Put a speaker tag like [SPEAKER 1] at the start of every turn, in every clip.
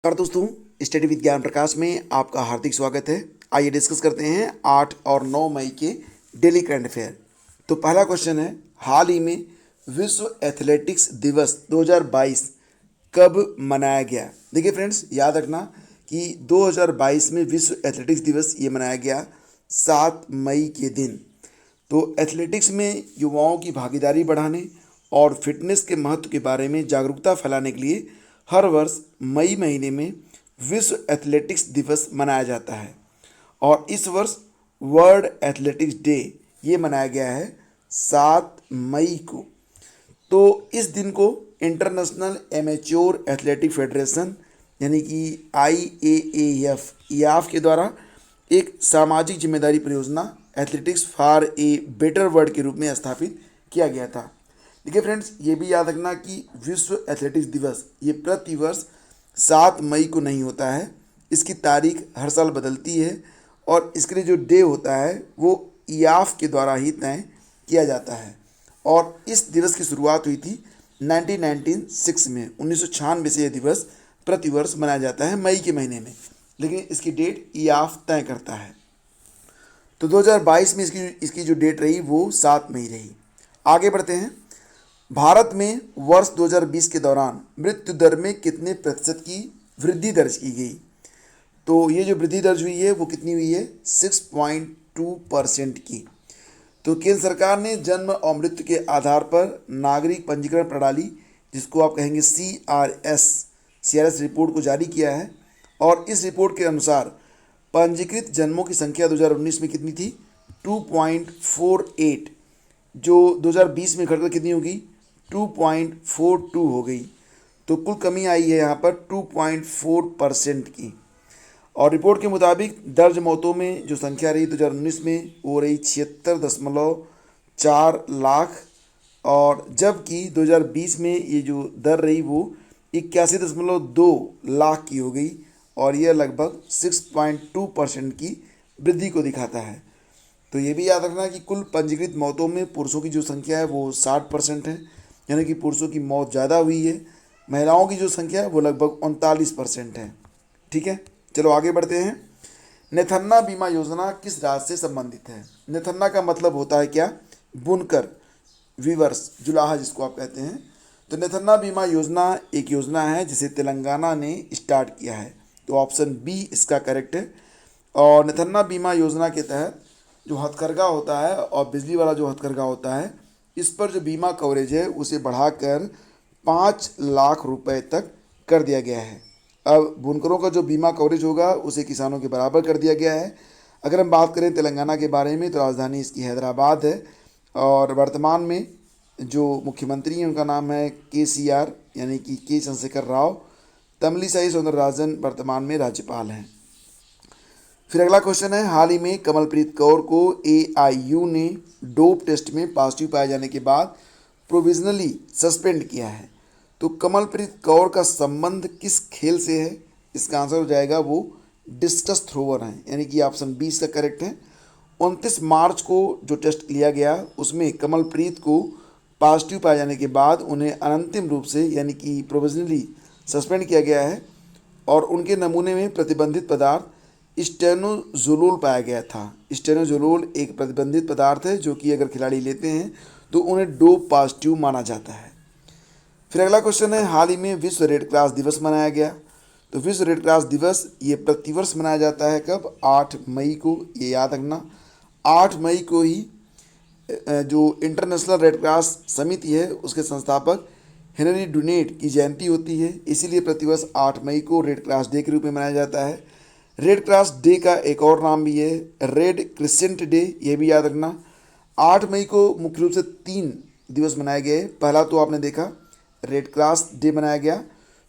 [SPEAKER 1] नमस्कार दोस्तों, study with ज्ञान प्रकाश में आपका हार्दिक स्वागत है। आइए डिस्कस करते हैं 8 और 9 मई के डेली करंट अफेयर। तो पहला क्वेश्चन है, हाल ही में विश्व एथलेटिक्स दिवस 2022 कब मनाया गया। देखिए फ्रेंड्स, याद रखना कि 2022 में विश्व एथलेटिक्स दिवस ये मनाया गया 7 मई के दिन। तो एथलेटिक्स में युवाओं की भागीदारी बढ़ाने और फिटनेस के महत्व के बारे में जागरूकता फैलाने के लिए हर वर्ष मई महीने में विश्व एथलेटिक्स दिवस मनाया जाता है और इस वर्ष वर्ल्ड एथलेटिक्स डे ये मनाया गया है 7 मई को। तो इस दिन को इंटरनेशनल एमेच्योर एथलेटिक फेडरेशन यानी कि IAAF याफ के द्वारा एक सामाजिक जिम्मेदारी परियोजना athletics for a better world के रूप में स्थापित किया गया था। देखिए फ्रेंड्स, ये भी याद रखना कि विश्व एथलेटिक्स दिवस ये प्रतिवर्ष 7 मई को नहीं होता है। इसकी तारीख हर साल बदलती है और इसके लिए जो डे होता है वो याफ के द्वारा ही तय किया जाता है। और इस दिवस की शुरुआत हुई थी 1996 में। 1996 से यह दिवस प्रतिवर्ष मनाया जाता है मई के महीने में, लेकिन इसकी डेट याफ तय करता है। तो 2022 में इसकी जो डेट रही वो 7 मई रही। आगे बढ़ते हैं। भारत में वर्ष 2020 के दौरान मृत्यु दर में कितने प्रतिशत की वृद्धि दर्ज की गई। तो ये जो वृद्धि दर्ज हुई है वो कितनी हुई है, 6.2% की। तो केंद्र सरकार ने जन्म और मृत्यु के आधार पर नागरिक पंजीकरण प्रणाली, जिसको आप कहेंगे CRS रिपोर्ट को जारी किया है और इस रिपोर्ट के अनुसार पंजीकृत जन्मों की संख्या 2019 में कितनी थी, 2.48, जो 2020 में घटकर कितनी होगी, 2.42 हो गई। तो कुल कमी आई है यहाँ पर 2.4% की। और रिपोर्ट के मुताबिक दर्ज मौतों में जो संख्या रही 2019 में वो रही 76.4 लाख, और जबकि 2020 में ये जो दर रही वो 81.2 लाख की हो गई और यह लगभग 6.2% की वृद्धि को दिखाता है। तो ये भी याद रखना कि कुल पंजीकृत मौतों में पुरुषों की जो संख्या है वो 60% है, यानी कि पुरुषों की मौत ज़्यादा हुई है। महिलाओं की जो संख्या है वो लगभग 39% है। ठीक है, चलो आगे बढ़ते हैं। नेथन्ना बीमा योजना किस राज्य से संबंधित है। नेथन्ना का मतलब होता है क्या, बुनकर, वीवर्स, जुलाहा जिसको आप कहते हैं। तो नेथन्ना बीमा योजना एक योजना है जिसे तेलंगाना ने स्टार्ट किया है। तो ऑप्शन बी इसका करेक्ट है। और नेथन्ना बीमा योजना के तहत जो हथकरघा होता है और बिजली वाला जो हथकरघा होता है, इस पर जो बीमा कवरेज है उसे बढ़ाकर 5 लाख रुपए तक कर दिया गया है। अब बुनकरों का जो बीमा कवरेज होगा उसे किसानों के बराबर कर दिया गया है। अगर हम बात करें तेलंगाना के बारे में तो राजधानी इसकी हैदराबाद है और वर्तमान में जो मुख्यमंत्री हैं उनका नाम है KCR यानी कि के चंद्रशेखर राव। तमिलिसाई सौंदरराजन वर्तमान में राज्यपाल हैं। फिर अगला क्वेश्चन है, हाल ही में कमलप्रीत कौर को AIU ने डोप टेस्ट में पॉजिटिव पाए जाने के बाद प्रोविजनली सस्पेंड किया है। तो कमलप्रीत कौर का संबंध किस खेल से है, इसका आंसर हो जाएगा वो डिस्कस थ्रोवर है, यानी कि ऑप्शन बी इसका करेक्ट है। 29 मार्च को जो टेस्ट लिया गया उसमें कमलप्रीत को पॉजिटिव पाए जाने के बाद उन्हें अनंतिम रूप से यानी कि प्रोविजनली सस्पेंड किया गया है और उनके नमूने में प्रतिबंधित पदार्थ स्टेनोजोलोल पाया गया था। स्टेनोजोलोल एक प्रतिबंधित पदार्थ है जो कि अगर खिलाड़ी लेते हैं तो उन्हें डोप पॉजिटिव माना जाता है। फिर अगला क्वेश्चन है, हाल ही में विश्व रेड क्रॉस दिवस मनाया गया। तो विश्व रेड क्रॉस दिवस ये प्रतिवर्ष मनाया जाता है कब, 8 मई को। ये याद रखना, 8 मई को ही जो इंटरनेशनल रेड क्रॉस समिति है उसके संस्थापक हेनरी डुनेट की जयंती होती है, इसीलिए प्रतिवर्ष 8 मई को रेड क्रॉस डे के रूप में मनाया जाता है। रेड क्रॉस डे का एक और नाम भी है रेड क्रिसेंट डे, ये भी याद रखना। 8 मई को मुख्य रूप से 3 दिवस मनाए गए। पहला तो आपने देखा रेड क्रॉस डे मनाया गया,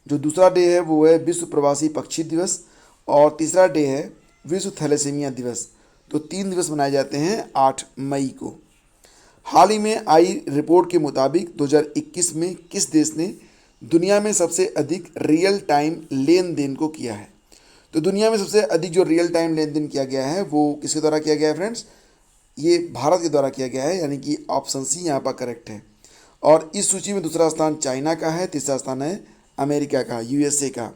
[SPEAKER 1] जो दूसरा डे है वो है विश्व प्रवासी पक्षी दिवस और तीसरा डे है विश्व थैलेसीमिया दिवस। तो 3 दिवस मनाए जाते हैं 8 मई को। हाल ही में आई रिपोर्ट के मुताबिक 2021 में किस देश ने दुनिया में सबसे अधिक रियल टाइम लेन देन को किया है। तो दुनिया में सबसे अधिक जो रियल टाइम लेन देन किया गया है वो किसके द्वारा किया गया है फ्रेंड्स, ये भारत के द्वारा किया गया है, यानी कि ऑप्शन सी यहाँ पर करेक्ट है। और इस सूची में दूसरा स्थान चाइना का है, तीसरा स्थान है अमेरिका का, USA का।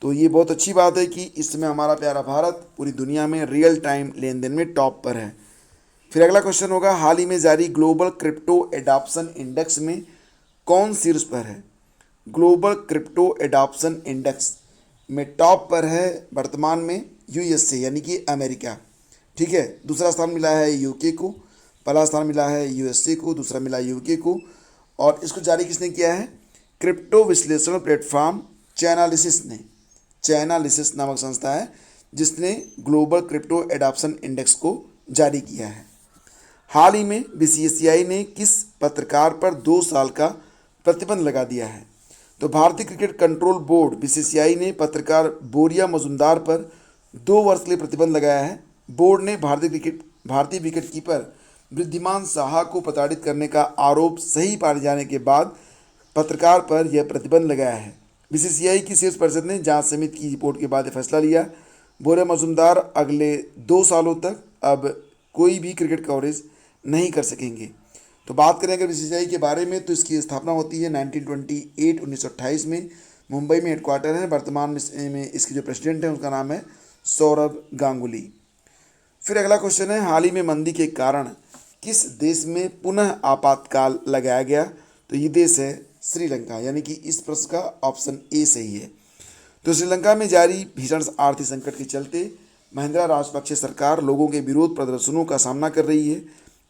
[SPEAKER 1] तो ये बहुत अच्छी बात है कि इस समय हमारा प्यारा भारत पूरी दुनिया में रियल टाइम लेन देन में टॉप पर है। फिर अगला क्वेश्चन होगा, हाल ही में जारी ग्लोबल क्रिप्टो एडॉप्शन इंडेक्स में कौन शीर्ष पर है? ग्लोबल क्रिप्टो एडॉप्शन इंडेक्स में टॉप पर है वर्तमान में यूएसए यानी कि अमेरिका। ठीक है, दूसरा स्थान मिला है यूके को, पहला स्थान मिला है यूएसए को, दूसरा मिला यूके को। और इसको जारी किसने किया है? क्रिप्टो विश्लेषण प्लेटफॉर्म चैनालिसिस ने, चैनालिसिस नामक संस्था है जिसने ग्लोबल क्रिप्टो एडॉप्शन इंडेक्स को जारी किया है। हाल ही में बीसीसीआई ने किस पत्रकार पर 2 साल का प्रतिबंध लगा दिया है? तो भारतीय क्रिकेट कंट्रोल बोर्ड बीसीसीआई ने पत्रकार बोरिया मजुमदार पर 2 वर्ष के लिए प्रतिबंध लगाया है। बोर्ड ने भारतीय विकेट कीपर वृद्धिमान साहा को प्रताड़ित करने का आरोप सही पाए जाने के बाद पत्रकार पर यह प्रतिबंध लगाया है। बीसीसीआई की शीर्ष परिषद ने जांच समिति की रिपोर्ट के बाद यह फैसला लिया। बोरिया मजुमदार अगले 2 सालों तक अब कोई भी क्रिकेट कवरेज नहीं कर सकेंगे। तो बात करें अगर बीसीसीआई के बारे में, तो इसकी स्थापना होती है 1928 में, मुंबई में हेडक्वार्टर है। वर्तमान में इसके जो प्रेसिडेंट हैं उसका नाम है सौरभ गांगुली। फिर अगला क्वेश्चन है, हाल ही में मंदी के कारण किस देश में पुनः आपातकाल लगाया गया? तो ये देश है श्रीलंका, यानी कि इस प्रश्न का ऑप्शन ए सही है। तो श्रीलंका में जारी भीषण आर्थिक संकट के चलते महिंद्रा राजपक्षे सरकार लोगों के विरोध प्रदर्शनों का सामना कर रही है।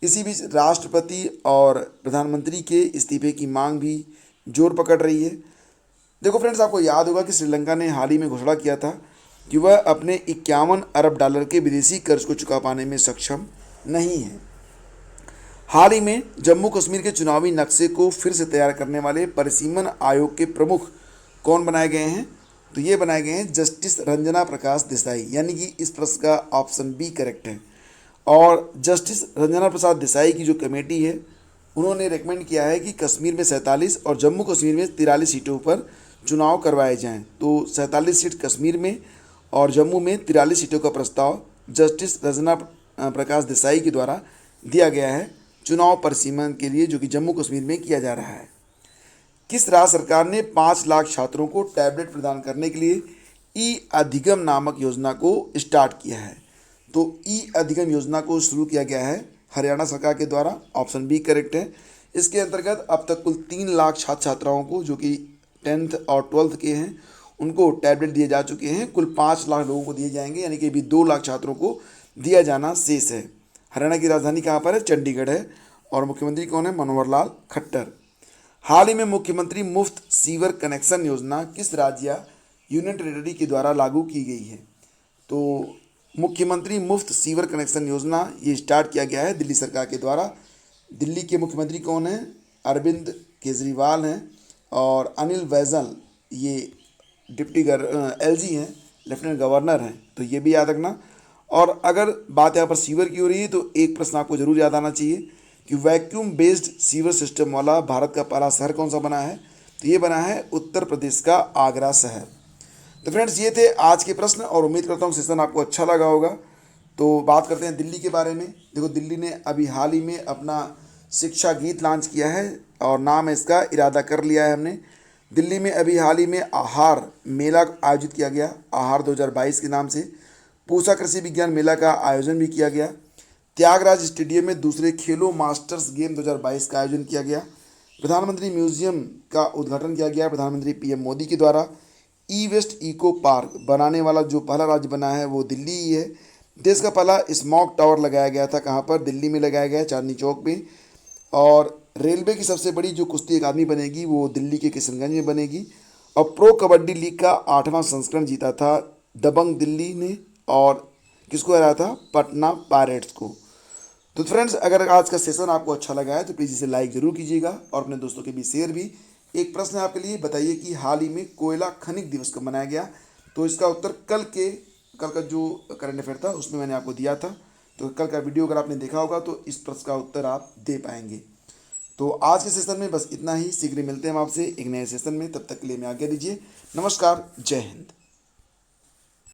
[SPEAKER 1] इसी बीच राष्ट्रपति और प्रधानमंत्री के इस्तीफे की मांग भी जोर पकड़ रही है। देखो फ्रेंड्स, आपको याद होगा कि श्रीलंका ने हाल ही में घोषणा किया था कि वह अपने 51 अरब डॉलर के विदेशी कर्ज को चुका पाने में सक्षम नहीं है। हाल ही में जम्मू कश्मीर के चुनावी नक्शे को फिर से तैयार करने वाले परिसीमन आयोग के प्रमुख कौन बनाए गए हैं? तो ये बनाए गए हैं जस्टिस रंजना प्रकाश देसाई, यानी कि इस प्रश्न का ऑप्शन बी करेक्ट है। और जस्टिस रंजना प्रसाद देसाई की जो कमेटी है उन्होंने रेकमेंड किया है कि कश्मीर में 47 और जम्मू कश्मीर में 43 सीटों पर चुनाव करवाए जाएं। तो 47 सीट कश्मीर में और जम्मू में 43 सीटों का प्रस्ताव जस्टिस रंजना प्रकाश देसाई के द्वारा दिया गया है चुनाव परिसीमन के लिए, जो कि जम्मू कश्मीर में किया जा रहा है। किस राज्य सरकार ने 5 लाख छात्रों को टैबलेट प्रदान करने के लिए ई अधिगम नामक योजना को स्टार्ट किया है? तो ई अधिगम योजना को शुरू किया गया है हरियाणा सरकार के द्वारा, ऑप्शन बी करेक्ट है। इसके अंतर्गत अब तक कुल 3 लाख छात्र छात्राओं को, जो कि 10th और 12th के हैं, उनको टैबलेट दिए जा चुके हैं। कुल 5 लाख लोगों को दिए जाएंगे, यानी कि अभी 2 लाख छात्रों को दिया जाना शेष है। हरियाणा की राजधानी कहाँ पर है? चंडीगढ़ है। और मुख्यमंत्री कौन है? मनोहर लाल खट्टर। हाल ही में मुख्यमंत्री मुफ्त सीवर कनेक्शन योजना किस राज्य या यूनियन टेरिटरी के द्वारा लागू की गई है? तो मुख्यमंत्री मुफ्त सीवर कनेक्शन योजना ये स्टार्ट किया गया है दिल्ली सरकार के द्वारा। दिल्ली के मुख्यमंत्री कौन है? अरविंद केजरीवाल हैं। और अनिल बैजल ये डिप्टी एलजी हैं, लेफ्टिनेंट गवर्नर हैं, तो ये भी याद रखना। और अगर बात यहाँ पर सीवर की हो रही है तो एक प्रश्न आपको जरूर याद आना चाहिए कि वैक्यूम बेस्ड सीवर सिस्टम वाला भारत का पहला शहर कौन सा बना है? तो ये बना है उत्तर प्रदेश का आगरा शहर। तो फ्रेंड्स, ये थे आज के प्रश्न और उम्मीद करता हूँ सेशन आपको अच्छा लगा होगा। तो बात करते हैं दिल्ली के बारे में। देखो, दिल्ली ने अभी हाल ही में अपना शिक्षा गीत लॉन्च किया है और नाम है इसका इरादा कर लिया है हमने। दिल्ली में अभी हाल ही में आहार मेला आयोजित किया गया, आहार 2022 के नाम से। पूसा कृषि विज्ञान मेला का आयोजन भी किया गया। त्यागराज स्टेडियम में दूसरे खेलो मास्टर्स गेम 2022 का आयोजन किया गया। प्रधानमंत्री म्यूजियम का उद्घाटन किया गया प्रधानमंत्री पीएम मोदी के द्वारा। ई वेस्ट इको पार्क बनाने वाला जो पहला राज्य बना है वो दिल्ली ही है। देश का पहला स्मॉग टावर लगाया गया था, कहाँ पर? दिल्ली में लगाया गया, चांदनी चौक में। और रेलवे की सबसे बड़ी जो कुश्ती अकादमी बनेगी वो दिल्ली के किशनगंज में बनेगी। और प्रो कबड्डी लीग का 8वां संस्करण जीता था दबंग दिल्ली ने, और किसको हराया था? पटना पायरेट्स को। तो फ्रेंड्स, अगर आज का सेशन आपको अच्छा लगा है तो प्लीज़ इसे लाइक ज़रूर कीजिएगा और अपने दोस्तों के बीच शेयर भी। एक प्रश्न है आपके लिए, बताइए कि हाल ही में कोयला खनिज दिवस कब मनाया गया? तो इसका उत्तर कल का जो करंट अफेयर था उसमें मैंने आपको दिया था। तो कल का वीडियो अगर आपने देखा होगा तो इस प्रश्न का उत्तर आप दे पाएंगे। तो आज के सेशन में बस इतना ही। शीघ्र मिलते हैं हम आपसे एक नए सेशन में, तब तक के लिए मैं आज्ञा दीजिए। नमस्कार, जय हिंद।